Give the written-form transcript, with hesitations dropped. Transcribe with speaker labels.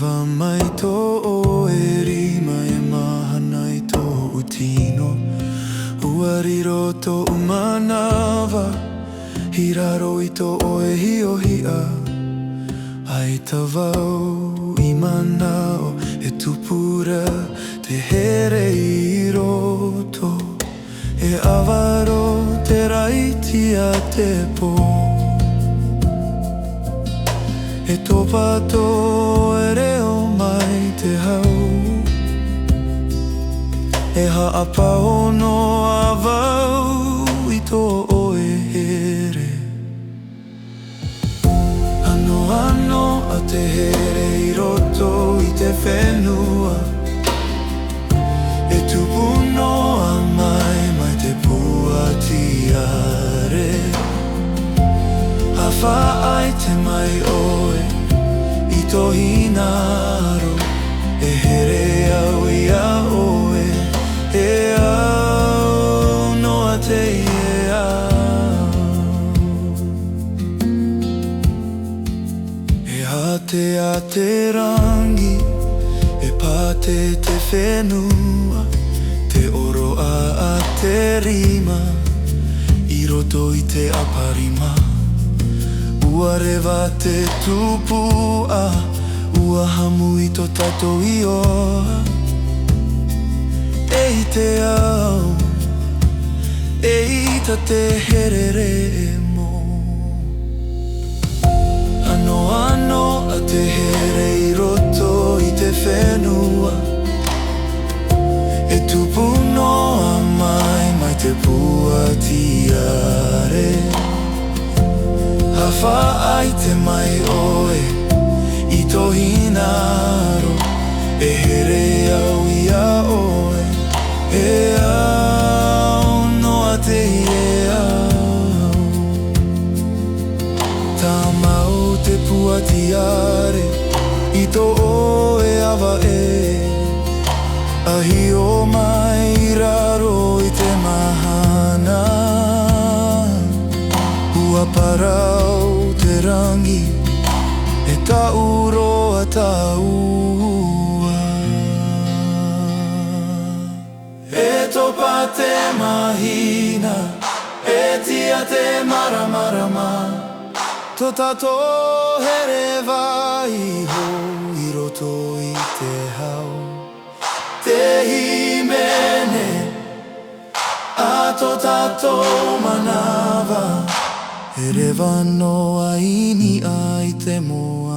Speaker 1: rewa mai tō oeri mai mahana I tō utino. Uariro tō umanawa, hiraro I tō oe hiohia. Ai tawau I manao, e tupura te here I roto. E awaro te raiti a te pō. E tōpato e reo mai te hau. E haapao no a wau I tō oe here. Ano a te here I roto I te whenua. E tupu noa mai te pua tiare. Hawha ai te mai oe I tō hinaro. E here au I a oe. E au noa te e au. E hate a te rangi. E pate te whenua. Te oro a te rima I roto I te aparima. Ua rewa te tupua. Ua hamu I tō tato I oa. E I te au. E I ta te herere mo. Ano a te here I roto I te whenua. E tupu noa mai te pua tiare. Hawha ai te mai oe I tō hinaro. E here au I a oe. E au noa te e au. Tā mau te pua tiare I tō oe awa e. Ahi o mai raro I te mahana. Ua parau te rangi. E tauro a taua. E topa te mahina. E tia te maramarama. Tō tato here vai ho I roto I te hau. Te himene a tō tato manawa. E rewa noa ini ai te moa.